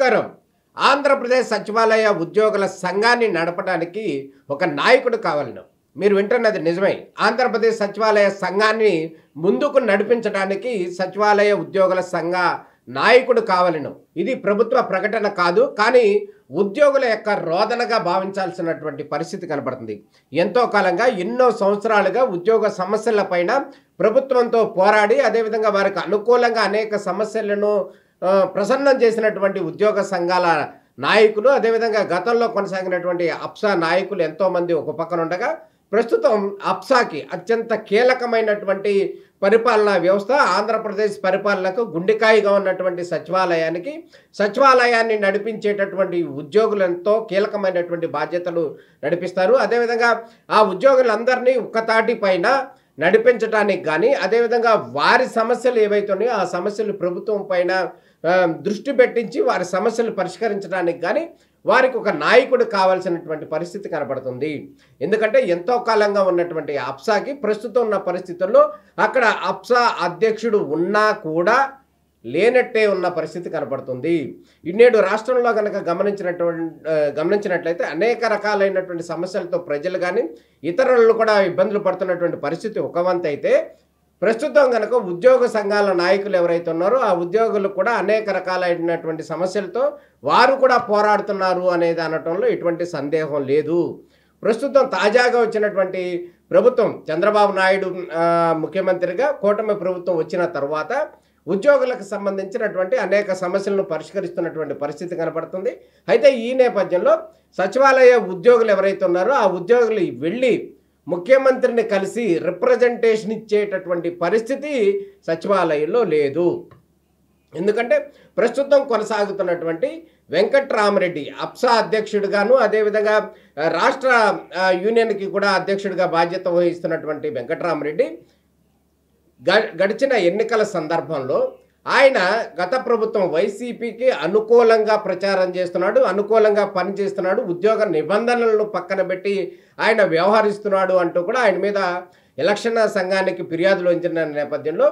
నమస్కారం. ఆంధ్రప్రదేశ్ సచివాలయ ఉద్యోగుల సంఘాన్ని నడపడానికి ఒక నాయకుడు కావాలను. మీరు వింటున్నది నిజమే. ఆంధ్రప్రదేశ్ సచివాలయ సంఘాన్ని ముందుకు నడిపించడానికి సచివాలయ ఉద్యోగుల సంఘ నాయకుడు కావాలను. ఇది ప్రభుత్వ ప్రకటన కాదు, కానీ ఉద్యోగుల యొక్క రోదనగా భావించాల్సినటువంటి పరిస్థితి కనబడుతుంది. ఎంతో కాలంగా ఎన్నో సంవత్సరాలుగా ఉద్యోగ సమస్యలపైన ప్రభుత్వంతో పోరాడి అదేవిధంగా వారికి అనుకూలంగా అనేక సమస్యలను ప్రసన్నం చేసినటువంటి ఉద్యోగ సంఘాల నాయకులు, అదేవిధంగా గతంలో కొనసాగినటువంటి అప్సా నాయకులు ఎంతోమంది ఒక పక్కన ఉండగా, ప్రస్తుతం అప్సాకి అత్యంత కీలకమైనటువంటి పరిపాలనా వ్యవస్థ, ఆంధ్రప్రదేశ్ పరిపాలనకు గుండెకాయగా ఉన్నటువంటి సచివాలయాన్ని నడిపించేటటువంటి ఉద్యోగులు ఎంతో కీలకమైనటువంటి బాధ్యతలు నడిపిస్తారు. అదేవిధంగా ఆ ఉద్యోగులందరినీ ఒక్కతాటి పైన నడిపించడానికి కానీ, అదేవిధంగా వారి సమస్యలు ఏవైతున్నాయో ఆ సమస్యలు ప్రభుత్వం పైన దృష్టి పెట్టించి వారి సమస్యలు పరిష్కరించడానికి కానీ వారికి ఒక నాయకుడు కావాల్సినటువంటి పరిస్థితి కనబడుతుంది. ఎందుకంటే ఎంతో కాలంగా ఉన్నటువంటి అప్సాకి ప్రస్తుతం ఉన్న పరిస్థితుల్లో అక్కడ అప్సా అధ్యక్షుడు ఉన్నా కూడా లేనట్టే ఉన్న పరిస్థితి కనబడుతుంది. నేడు రాష్ట్రంలో కనుక గమనించినట్లయితే అనేక రకాలైనటువంటి సమస్యలతో ప్రజలు కానీ ఇతరులు కూడా ఇబ్బందులు పడుతున్నటువంటి పరిస్థితి ఒక వంతు అయితే, ప్రస్తుతం కనుక ఉద్యోగ సంఘాల నాయకులు ఎవరైతే ఉన్నారో ఆ ఉద్యోగులు కూడా అనేక రకాలైనటువంటి సమస్యలతో వారు కూడా పోరాడుతున్నారు అనేది అనటంలో ఎటువంటి సందేహం లేదు. ప్రస్తుతం తాజాగా వచ్చినటువంటి ప్రభుత్వం, చంద్రబాబు నాయుడు ముఖ్యమంత్రిగా కూటమి ప్రభుత్వం వచ్చిన తర్వాత ఉద్యోగులకు సంబంధించినటువంటి అనేక సమస్యలను పరిష్కరిస్తున్నటువంటి పరిస్థితి కనబడుతుంది. అయితే ఈ నేపథ్యంలో సచివాలయ ఉద్యోగులు ఎవరైతే ఉన్నారో ఆ ఉద్యోగులు వెళ్ళి ముఖ్యమంత్రిని కలిసి రిప్రజెంటేషన్ ఇచ్చేటటువంటి పరిస్థితి సచివాలయంలో లేదు. ఎందుకంటే ప్రస్తుతం కొనసాగుతున్నటువంటి వెంకట్రామరెడ్డి అప్సా అధ్యక్షుడిగాను, అదేవిధంగా రాష్ట్ర యూనియన్కి కూడా అధ్యక్షుడిగా బాధ్యత వహిస్తున్నటువంటి వెంకట్రామరెడ్డి గడిచిన ఎన్నికల సందర్భంలో ఆయన గత ప్రభుత్వం వైసీపీకి అనుకూలంగా ప్రచారం చేస్తున్నాడు, అనుకూలంగా పనిచేస్తున్నాడు, ఉద్యోగ నిబంధనలను పక్కన పెట్టి ఆయన వ్యవహరిస్తున్నాడు అంటూ కూడా ఆయన మీద ఎలక్షన్ సంఘానికి ఫిర్యాదులు వచ్చిన నేపథ్యంలో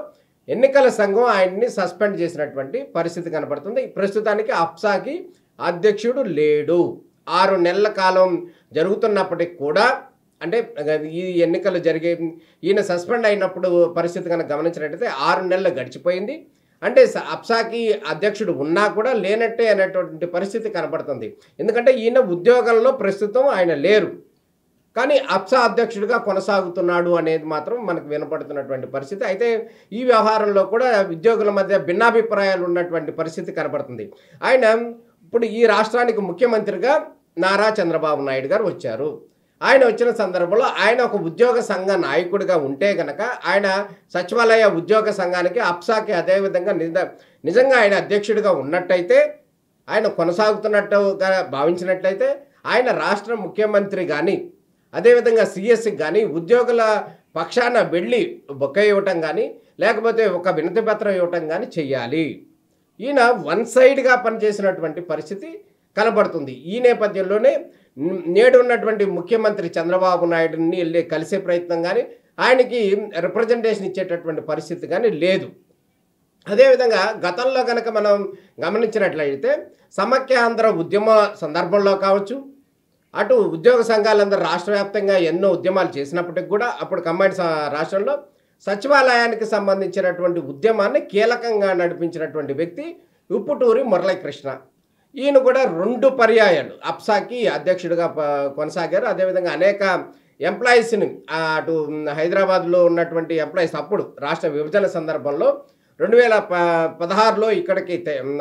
ఎన్నికల సంఘం ఆయన్ని సస్పెండ్ చేసినటువంటి పరిస్థితి కనబడుతుంది. ప్రస్తుతానికి అప్సాకి అధ్యక్షుడు లేడు. 6 నెలల కాలం జరుగుతున్నప్పటికి కూడా, అంటే ఈ ఎన్నికలు జరిగే ఈయన సస్పెండ్ అయినప్పుడు పరిస్థితి కనుక గమనించినట్టయితే 6 నెలలు గడిచిపోయింది. అంటే అప్సాకి అధ్యక్షుడు ఉన్నా కూడా లేనట్టే అనేటువంటి పరిస్థితి కనబడుతుంది. ఎందుకంటే ఈయన ఉద్యోగంలో ప్రస్తుతం ఆయన లేరు, కానీ అప్సా అధ్యక్షుడిగా కొనసాగుతున్నాడు అనేది మాత్రం మనకు వినపడుతున్నటువంటి పరిస్థితి. అయితే ఈ వ్యవహారంలో కూడా ఉద్యోగుల మధ్య భిన్నాభిప్రాయాలు ఉన్నటువంటి పరిస్థితి కనబడుతుంది. ఆయన ఇప్పుడు ఈ రాష్ట్రానికి ముఖ్యమంత్రిగా నారా చంద్రబాబు నాయుడు గారు వచ్చారు. ఆయన వచ్చిన సందర్భంలో ఆయన ఒక ఉద్యోగ సంఘ నాయకుడిగా ఉంటే కనుక ఆయన సచివాలయ ఉద్యోగ సంఘానికి అప్సాకి అదేవిధంగా నిజంగా ఆయన అధ్యక్షుడిగా ఉన్నట్టయితే, ఆయన కొనసాగుతున్నట్టుగా భావించినట్లయితే ఆయన రాష్ట్ర ముఖ్యమంత్రి కానీ అదేవిధంగా సిఎస్కి కానీ ఉద్యోగుల పక్షాన వెళ్ళి బొక్క ఇవ్వటం కానీ లేకపోతే ఒక వినతి పత్రం ఇవ్వటం కానీ చెయ్యాలి. ఈయన వన్ సైడ్గా పనిచేసినటువంటి పరిస్థితి కనబడుతుంది. ఈ నేపథ్యంలోనే నేడు ఉన్నటువంటి ముఖ్యమంత్రి చంద్రబాబు నాయుడుని వెళ్ళి కలిసే ప్రయత్నం కానీ ఆయనకి రిప్రజెంటేషన్ ఇచ్చేటటువంటి పరిస్థితి కానీ లేదు. అదేవిధంగా గతంలో కనుక మనం గమనించినట్లయితే సమైక్యాంధ్ర ఉద్యమ సందర్భంలో కావచ్చు, అటు ఉద్యోగ సంఘాలందరూ రాష్ట్ర వ్యాప్తంగా ఎన్నో ఉద్యమాలు చేసినప్పటికి కూడా అప్పుడు కంబైన్డ్ రాష్ట్రంలో సచివాలయానికి సంబంధించినటువంటి ఉద్యమాన్ని కీలకంగా నడిపించినటువంటి వ్యక్తి ఉప్పుటూరి మురళీకృష్ణ. ఈయన కూడా 2 పర్యాయాలు అప్సాకి అధ్యక్షుడిగా కొనసాగారు. అదేవిధంగా అనేక ఎంప్లాయీస్ని అటు హైదరాబాద్లో ఉన్నటువంటి ఎంప్లాయీస్ అప్పుడు రాష్ట్ర విభజన సందర్భంలో 2016లో ఇక్కడికి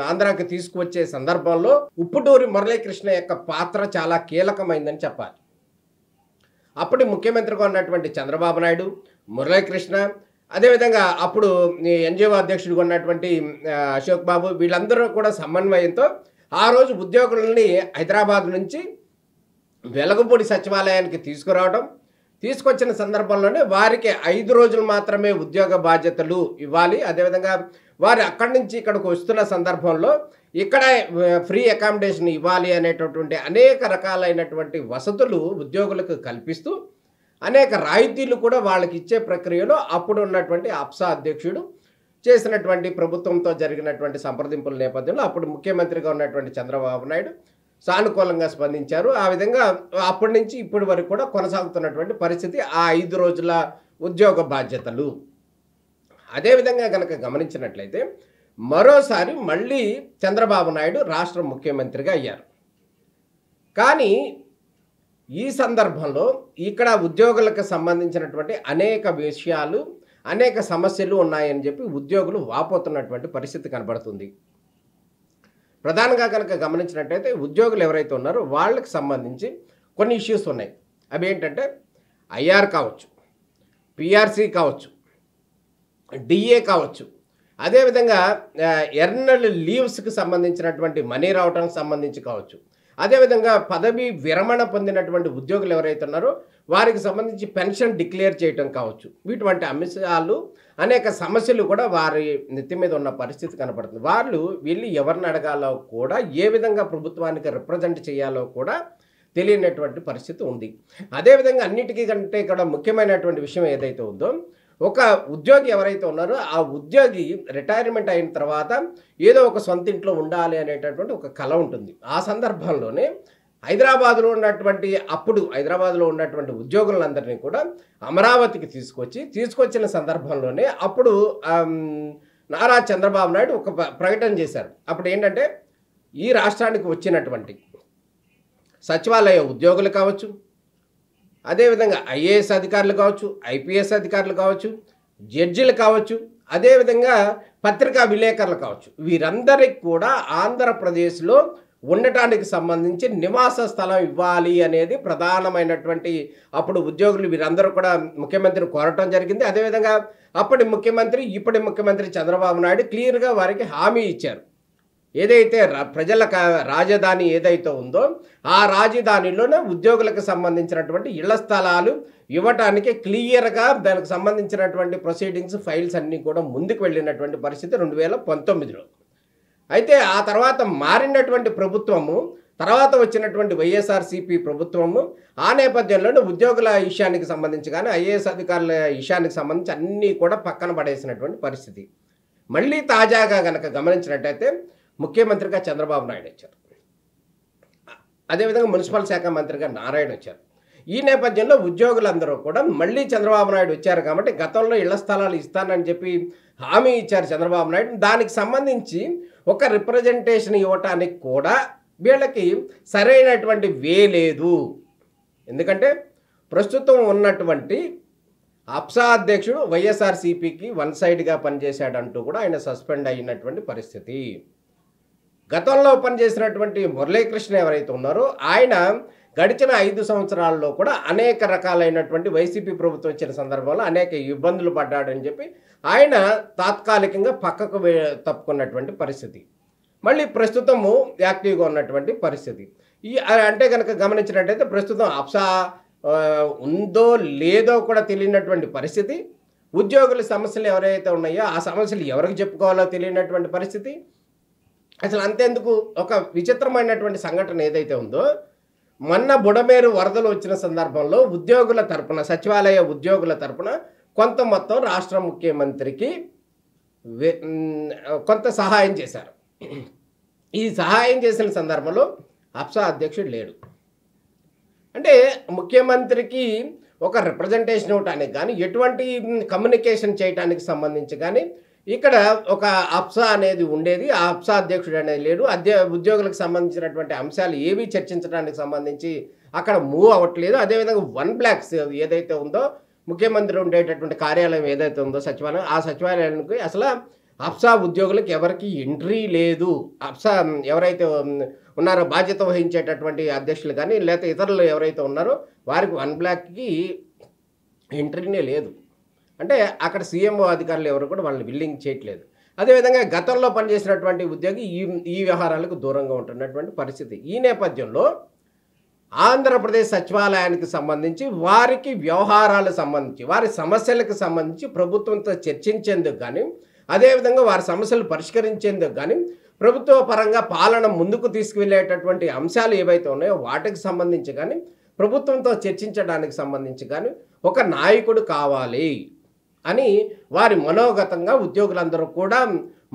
ఆంధ్రాకి తీసుకువచ్చే సందర్భంలో ఉప్పుటూరి మురళీకృష్ణ యొక్క పాత్ర చాలా కీలకమైందని చెప్పాలి. అప్పుడు ముఖ్యమంత్రిగా ఉన్నటువంటి చంద్రబాబు నాయుడు, మురళీకృష్ణ, అదేవిధంగా అప్పుడు ఎన్జిఓ అధ్యక్షుడిగా ఉన్నటువంటి అశోక్ బాబు, వీళ్ళందరూ కూడా సమన్వయంతో ఆ రోజు ఉద్యోగులని హైదరాబాద్ నుంచి వెలగపూడి సచివాలయానికి తీసుకొచ్చిన సందర్భంలోనే వారికి 5 రోజులు మాత్రమే ఉద్యోగ బాధ్యతలు ఇవ్వాలి. అదేవిధంగా వారు అక్కడి నుంచి ఇక్కడికి వస్తున్న సందర్భంలో ఇక్కడ ఫ్రీ అకామిడేషన్ ఇవ్వాలి అనేటటువంటి అనేక రకాలైనటువంటి వసతులు ఉద్యోగులకు కల్పిస్తూ అనేక రాయితీలు కూడా వాళ్ళకి ఇచ్చే ప్రక్రియలో అప్పుడు ఉన్నటువంటి అప్సా అధ్యక్షుడు చేసినటువంటి ప్రభుత్వంతో జరిగినటువంటి సంప్రదింపుల నేపథ్యంలో అప్పుడు ముఖ్యమంత్రిగా ఉన్నటువంటి చంద్రబాబు నాయుడు సానుకూలంగా స్పందించారు. ఆ విధంగా అప్పటి నుంచి ఇప్పటి వరకు కూడా కొనసాగుతున్నటువంటి పరిస్థితి ఆ 5 రోజుల ఉద్యోగ బాధ్యతలు. అదేవిధంగా కనుక గమనించినట్లయితే మరోసారి మళ్ళీ చంద్రబాబు నాయుడు రాష్ట్ర ముఖ్యమంత్రిగా అయ్యారు. కానీ ఈ సందర్భంలో ఇక్కడ ఉద్యోగులకు సంబంధించినటువంటి అనేక విషయాలు, అనేక సమస్యలు ఉన్నాయని చెప్పి ఉద్యోగులు వాపోతున్నటువంటి పరిస్థితి కనబడుతుంది. ప్రధానంగా కనుక గమనించినట్టయితే ఉద్యోగులు ఎవరైతే ఉన్నారో వాళ్ళకి సంబంధించి కొన్ని ఇష్యూస్ ఉన్నాయి. అవి ఏంటంటే ఐఆర్ కావచ్చు, పిఆర్సీ కావచ్చు, డిఏ కావచ్చు, అదేవిధంగా ఎర్నల్ లీవ్స్కి సంబంధించినటువంటి మనీ రావడానికి సంబంధించి కావచ్చు, అదేవిధంగా పదవి విరమణ పొందినటువంటి ఉద్యోగులు ఎవరైతే ఉన్నారో వారికి సంబంధించి పెన్షన్ డిక్లేర్ చేయటం కావచ్చు. ఇటువంటి అంశాలు, అనేక సమస్యలు కూడా వారి నెత్తి మీద ఉన్న పరిస్థితి కనపడుతుంది. వాళ్ళు వీళ్ళు ఎవరిని అడగాలో కూడా, ఏ విధంగా ప్రభుత్వానికి రిప్రజెంట్ చేయాలో కూడా తెలియనటువంటి పరిస్థితి ఉంది. అదేవిధంగా అన్నిటికీ కంటే ఇక్కడ ముఖ్యమైనటువంటి విషయం ఏదైతే ఉందో, ఒక ఉద్యోగి ఎవరైతే ఉన్నారో ఆ ఉద్యోగి రిటైర్మెంట్ అయిన తర్వాత ఏదో ఒక సొంత ఇంట్లో ఉండాలి అనేటటువంటి ఒక కళ ఉంటుంది. ఆ సందర్భంలోనే హైదరాబాద్లో ఉన్నటువంటి ఉద్యోగులందరినీ కూడా అమరావతికి తీసుకొచ్చిన సందర్భంలోనే అప్పుడు నారా చంద్రబాబు నాయుడు ఒక ప్రకటన చేశారు. అప్పుడు ఏంటంటే ఈ రాష్ట్రానికి వచ్చినటువంటి సచివాలయ ఉద్యోగులు కావచ్చు, అదేవిధంగా ఐఏఎస్ అధికారులు కావచ్చు, ఐపీఎస్ అధికారులు కావచ్చు, జడ్జిలు కావచ్చు, అదేవిధంగా పత్రికా విలేకరులు కావచ్చు, వీరందరికీ కూడా ఆంధ్రప్రదేశ్లో ఉండటానికి సంబంధించి నివాస స్థలం ఇవ్వాలి అనేది ప్రధానమైనటువంటి అప్పుడు ఉద్యోగులు వీరందరూ కూడా ముఖ్యమంత్రిని కోరటం జరిగింది. అదేవిధంగా అప్పటి ముఖ్యమంత్రి, ఇప్పటి ముఖ్యమంత్రి చంద్రబాబు నాయుడు క్లియర్గా వారికి హామీ ఇచ్చారు. ఏదైతే ప్రజల రాజధాని ఏదైతే ఉందో ఆ రాజధానిలోనే ఉద్యోగులకు సంబంధించినటువంటి ఇళ్ల స్థలాలు ఇవ్వటానికి క్లియర్గా దానికి సంబంధించినటువంటి ప్రొసీడింగ్స్, ఫైల్స్ అన్నీ కూడా ముందుకు వెళ్ళినటువంటి పరిస్థితి 2019లో. అయితే ఆ తర్వాత మారినటువంటి ప్రభుత్వము, తర్వాత వచ్చినటువంటి వైఎస్ఆర్సీపీ ప్రభుత్వము ఆ నేపథ్యంలోనే ఉద్యోగుల విషయానికి సంబంధించి కానీ, ఐఏఎస్ అధికారుల విషయానికి సంబంధించి అన్నీ కూడా పక్కన పడేసినటువంటి పరిస్థితి. మళ్ళీ తాజాగా కనుక గమనించినట్టయితే ముఖ్యమంత్రిగా చంద్రబాబు నాయుడు వచ్చారు. అదేవిధంగా మున్సిపల్ శాఖ మంత్రిగా నారాయణ వచ్చారు. ఈ నేపథ్యంలో ఉద్యోగులందరూ కూడా మళ్ళీ చంద్రబాబు నాయుడు వచ్చారు కాబట్టి గతంలో ఇళ్ల స్థలాలు ఇస్తానని చెప్పి హామీ ఇచ్చారు చంద్రబాబు నాయుడు. దానికి సంబంధించి ఒక రిప్రజెంటేషన్ ఇవ్వటానికి కూడా వీళ్ళకి సరైనటువంటి వే లేదు. ఎందుకంటే ప్రస్తుతం ఉన్నటువంటి అప్సా అధ్యక్షుడు వైఎస్ఆర్సీపీకి వన్ సైడ్గా పనిచేశాడంటూ కూడా ఆయన సస్పెండ్ అయినటువంటి పరిస్థితి. గతంలో పనిచేసినటువంటి మురళీకృష్ణ ఎవరైతే ఉన్నారో ఆయన గడిచిన 5 సంవత్సరాల్లో కూడా అనేక రకాలైనటువంటి వైసీపీ ప్రభుత్వం వచ్చిన సందర్భంలో అనేక ఇబ్బందులు పడ్డాడని చెప్పి ఆయన తాత్కాలికంగా పక్కకు తప్పుకున్నటువంటి పరిస్థితి. మళ్ళీ ప్రస్తుతము యాక్టివ్గా ఉన్నటువంటి పరిస్థితి. అంటే కనుక గమనించినట్టయితే ప్రస్తుతం అప్సా ఉందో లేదో కూడా తెలియనటువంటి పరిస్థితి. ఉద్యోగుల సమస్యలు ఎవరైతే ఉన్నాయో ఆ సమస్యలు ఎవరికి చెప్పుకోవాలో తెలియనటువంటి పరిస్థితి. అసలు అంతేందుకు, ఒక విచిత్రమైనటువంటి సంఘటన ఏదైతే ఉందో, మొన్న బుడమేరు వరదలు వచ్చిన సందర్భంలో ఉద్యోగుల తరపున, సచివాలయ ఉద్యోగుల తరపున కొంత మొత్తం రాష్ట్ర ముఖ్యమంత్రికి కొంత సహాయం చేశారు. ఈ సహాయం చేసిన సందర్భంలో అప్సా అధ్యక్షుడు లేడు. అంటే ముఖ్యమంత్రికి ఒక రిప్రజెంటేషన్ ఇవ్వటానికి కానీ, ఎటువంటి కమ్యూనికేషన్ చేయడానికి సంబంధించి కానీ ఇక్కడ ఒక అప్సా అనేది ఉండేది. ఆ అప్సా అధ్యక్షుడు అనేది లేడు. ఉద్యోగులకు సంబంధించినటువంటి అంశాలు ఏవి చర్చించడానికి సంబంధించి అక్కడ మూవ్ అవ్వట్లేదు. అదేవిధంగా వన్ బ్లాక్స్ ఏదైతే ఉందో, ముఖ్యమంత్రి ఉండేటటువంటి కార్యాలయం ఏదైతే ఉందో సచివాలయం, ఆ సచివాలయానికి అసలు అప్సా ఉద్యోగులకు ఎవరికి ఎంట్రీ లేదు. అప్సా ఎవరైతే ఉన్నారో బాధ్యత వహించేటటువంటి అధ్యక్షులు కానీ లేకపోతే ఇతరులు ఎవరైతే ఉన్నారో వారికి వన్ బ్లాక్కి ఎంట్రీనే లేదు. అంటే అక్కడ సీఎంఓ అధికారులు ఎవరు కూడా వాళ్ళని బిల్లింగ్ చేయట్లేదు. అదేవిధంగా గతంలో పనిచేసినటువంటి ఉద్యోగి ఈ వ్యవహారాలకు దూరంగా ఉంటున్నటువంటి పరిస్థితి. ఈ నేపథ్యంలో ఆంధ్రప్రదేశ్ సచివాలయానికి సంబంధించి వారికి వ్యవహారాలకు సంబంధించి, వారి సమస్యలకు సంబంధించి ప్రభుత్వంతో చర్చించేందుకు కానీ, అదేవిధంగా వారి సమస్యలు పరిష్కరించేందుకు కానీ, ప్రభుత్వ పరంగా పాలన ముందుకు తీసుకువెళ్ళేటటువంటి అంశాలు ఏవైతే ఉన్నాయో వాటికి సంబంధించి కానీ, ప్రభుత్వంతో చర్చించడానికి సంబంధించి కానీ ఒక నాయకుడు కావాలి. అని వారి మనోగతంగా ఉద్యోగులందరూ కూడా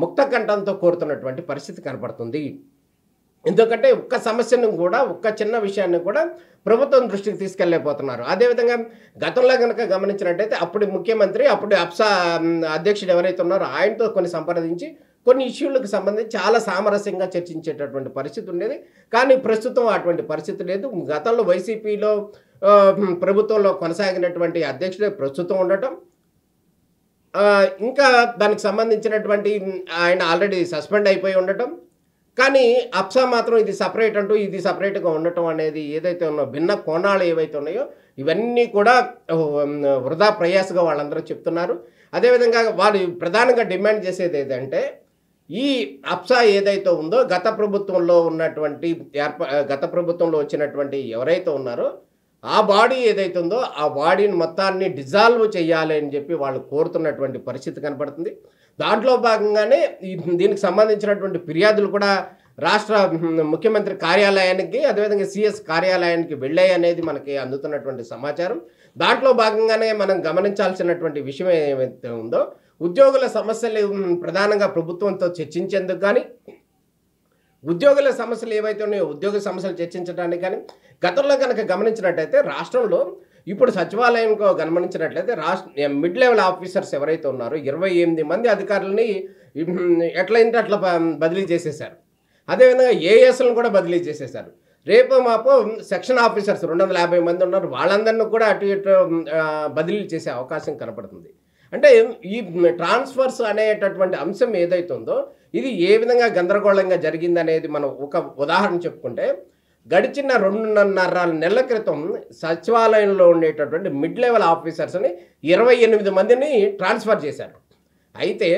ముక్త కంఠంతో కోరుతున్నటువంటి పరిస్థితి కనపడుతుంది. ఎందుకంటే ఒక్క సమస్యను కూడా, ఒక్క చిన్న విషయాన్ని కూడా ప్రభుత్వం దృష్టికి తీసుకెళ్ళలేకపోతున్నారు. అదేవిధంగా గతంలో గనక గమనించినట్టయితే అప్పుడు ముఖ్యమంత్రి, అప్పుడు అప్సా అధ్యక్షుడు ఎవరైతే ఉన్నారో ఆయనతో కొన్ని సంప్రదించి కొన్ని ఇష్యూలకు సంబంధించి చాలా సామరస్యంగా చర్చించేటటువంటి పరిస్థితి ఉండేది. కానీ ప్రస్తుతం అటువంటి పరిస్థితి లేదు. గతంలో వైసీపీలో ప్రభుత్వంలో కొనసాగినటువంటి అధ్యక్షుడే ప్రస్తుతం ఉండటం, ఇంకా దానికి సంబంధించినటువంటి ఆయన ఆల్రెడీ సస్పెండ్ అయిపోయి ఉండటం, కానీ అప్సా మాత్రం ఇది సపరేట్ అంటూ ఇది సపరేట్గా ఉండటం అనేది ఏదైతే ఉన్నాయో భిన్న కోణాలు ఏవైతే ఉన్నాయో ఇవన్నీ కూడా వృధా ప్రయాసగా వాళ్ళందరూ చెప్తున్నారు. అదేవిధంగా వాళ్ళు ప్రధానంగా డిమాండ్ చేసేది ఏదంటే ఈ అప్సా ఏదైతే ఉందో గత ప్రభుత్వంలో ఉన్నటువంటి గత ప్రభుత్వంలో వచ్చినటువంటి ఎవరైతే ఉన్నారో ఆ బాడీ ఏదైతే ఉందో ఆ బాడీని మొత్తాన్ని డిజాల్వ్ చేయాలి అని చెప్పి వాళ్ళు కోరుతున్నటువంటి పరిస్థితి కనపడుతుంది. దాంట్లో భాగంగానే దీనికి సంబంధించినటువంటి ఫిర్యాదులు కూడా రాష్ట్ర ముఖ్యమంత్రి కార్యాలయానికి అదేవిధంగా సిఎస్ కార్యాలయానికి వెళ్ళాయి అనేది మనకి అందుతున్నటువంటి సమాచారం. దాంట్లో భాగంగానే మనం గమనించాల్సినటువంటి విషయం ఏమైతే ఉందో ఉద్యోగుల సమస్యలు ప్రధానంగా ప్రభుత్వంతో చర్చించేందుకు కానీ, ఉద్యోగుల సమస్యలు ఏవైతే ఉన్నాయో ఉద్యోగ సమస్యలు చర్చించడానికి కానీ గతంలో కనుక గమనించినట్టయితే రాష్ట్రంలో ఇప్పుడు సచివాలయంలో గమనించినట్లయితే మిడ్ లెవెల్ ఆఫీసర్స్ ఎవరైతే ఉన్నారో 28 మంది అధికారులని ఎట్లయింటే అట్లా బదిలీ చేసేశారు. అదేవిధంగా ఏఎస్లను కూడా బదిలీ చేసేశారు. రేపు మాపో సెక్షన్ ఆఫీసర్స్ 250 మంది ఉన్నారు, వాళ్ళందరినీ కూడా అటు ఇటు బదిలీ చేసే అవకాశం కనపడుతుంది. అంటే ఈ ట్రాన్స్ఫర్స్ అనేటటువంటి అంశం ఏదైతే ఉందో ఇది ఏ విధంగా గందరగోళంగా జరిగిందనేది మనం ఒక ఉదాహరణ చెప్పుకుంటే, గడిచిన 2.5 నెలల క్రితం సచివాలయంలో ఉండేటటువంటి మిడ్ లెవెల్ ఆఫీసర్స్ని 28 మందిని ట్రాన్స్ఫర్ చేశారు. అయితే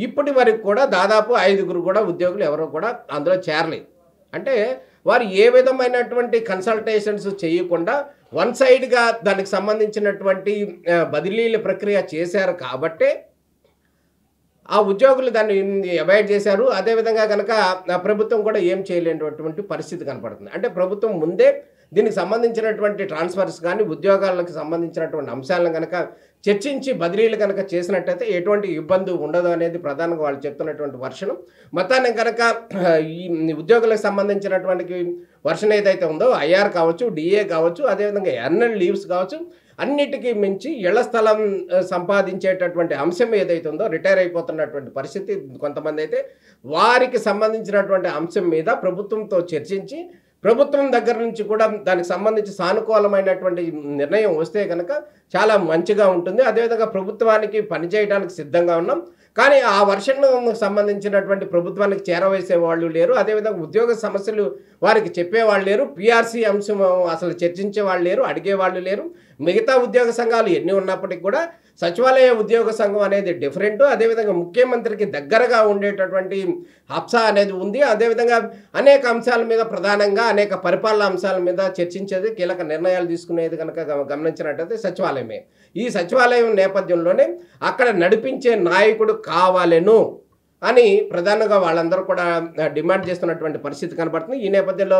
ఇప్పటి వరకు కూడా దాదాపు 5గురు కూడా ఉద్యోగులు ఎవరో కూడా అందులో చేరలేదు. అంటే వారు ఏ విధమైనటువంటి కన్సల్టేషన్స్ చేయకుండా వన్ సైడ్గా దానికి సంబంధించినటువంటి బదిలీల ప్రక్రియ చేశారు కాబట్టే ఆ ఉద్యోగులు దాన్ని అవాయిడ్ చేశారు. అదేవిధంగా కనుక ప్రభుత్వం కూడా ఏం చేయలేనటువంటి పరిస్థితి కనపడుతుంది. అంటే ప్రభుత్వం ముందే దీనికి సంబంధించినటువంటి ట్రాన్స్ఫర్స్ కానీ ఉద్యోగాలకు సంబంధించినటువంటి అంశాలను కనుక చర్చించి బదిలీలు కనుక చేసినట్టయితే ఎటువంటి ఇబ్బంది ఉండదు అనేది ప్రధానంగా వాళ్ళు చెప్తున్నటువంటి వర్షనం. మొత్తాన్ని కనుక ఈ ఉద్యోగులకు సంబంధించినటువంటి వర్షన్ ఏదైతే ఉందో ఐఆర్ కావచ్చు, డిఏ కావచ్చు, అదేవిధంగా ఎర్నల్ లీవ్స్ కావచ్చు, అన్నిటికీ మించి ఇళ్ల స్థలం సంపాదించేటటువంటి అంశం ఏదైతే ఉందో రిటైర్ అయిపోతున్నటువంటి పరిస్థితి కొంతమంది అయితే వారికి సంబంధించినటువంటి అంశం మీద ప్రభుత్వంతో చర్చించి ప్రభుత్వం దగ్గర నుంచి కూడా దానికి సంబంధించి సానుకూలమైనటువంటి నిర్ణయం వస్తే కనుక చాలా మంచిగా ఉంటుంది. అదేవిధంగా ప్రభుత్వానికి పనిచేయడానికి సిద్ధంగా ఉన్నాం, కానీ ఆ వర్షన్ను సంబంధించినటువంటి ప్రభుత్వానికి చేరవేసే వాళ్ళు లేరు, అదేవిధంగా ఉద్యోగ సమస్యలు వారికి చెప్పేవాళ్ళు లేరు, పిఆర్సీ అంశం అసలు చర్చించే వాళ్ళు లేరు, అడిగేవాళ్ళు లేరు. మిగతా ఉద్యోగ సంఘాలు ఎన్ని ఉన్నప్పటికీ కూడా సచివాలయ ఉద్యోగ సంఘం అనేది డిఫరెంట్. అదేవిధంగా ముఖ్యమంత్రికి దగ్గరగా ఉండేటటువంటి అప్సా అనేది ఉంది. అదేవిధంగా అనేక అంశాల మీద ప్రధానంగా అనేక పరిపాలన అంశాల మీద చర్చించేది, కీలక నిర్ణయాలు తీసుకునేది కనుక గమనించినట్టయితే సచివాలయమే. ఈ సచివాలయం నేపథ్యంలోనే అక్కడ నడిపించే నాయకుడు కావాలను అని ప్రధానంగా వాళ్ళందరూ కూడా డిమాండ్ చేస్తున్నటువంటి పరిస్థితి కనబడుతుంది. ఈ నేపథ్యంలో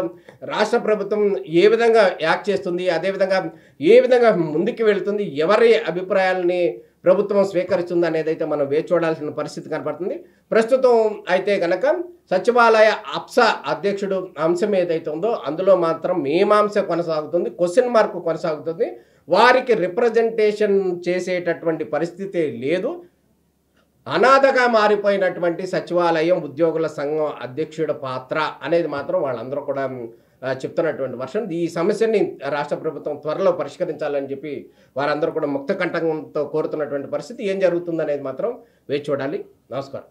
రాష్ట్ర ప్రభుత్వం ఏ విధంగా యాక్ట్ చేస్తుంది, అదేవిధంగా ఏ విధంగా ముందుకు వెళుతుంది, ఎవరి అభిప్రాయాలని ప్రభుత్వం స్వీకరిస్తుంది అనేది అయితే మనం వేచి చూడాల్సిన పరిస్థితి కనబడుతుంది. ప్రస్తుతం అయితే కనుక సచివాలయ అప్సా అధ్యక్షుడు అంశం ఏదైతే ఉందో అందులో మాత్రం మీమాంస కొనసాగుతుంది, క్వశ్చన్ మార్క్ కొనసాగుతుంది. వారికి రిప్రజెంటేషన్ చేసేటటువంటి పరిస్థితి లేదు. అనాథగా మారిపోయినటువంటి సచివాలయం ఉద్యోగుల సంఘం అధ్యక్షుడి పాత్ర అనేది మాత్రం వాళ్ళందరూ కూడా చెప్తున్నటువంటి వర్షం. ఈ సమస్యని రాష్ట్ర ప్రభుత్వం త్వరలో పరిష్కరించాలని చెప్పి వారందరూ కూడా ముక్త కంఠంతో కోరుతున్నటువంటి పరిస్థితి. ఏం జరుగుతుందనేది మాత్రం వేచి చూడాలి. నమస్కారం.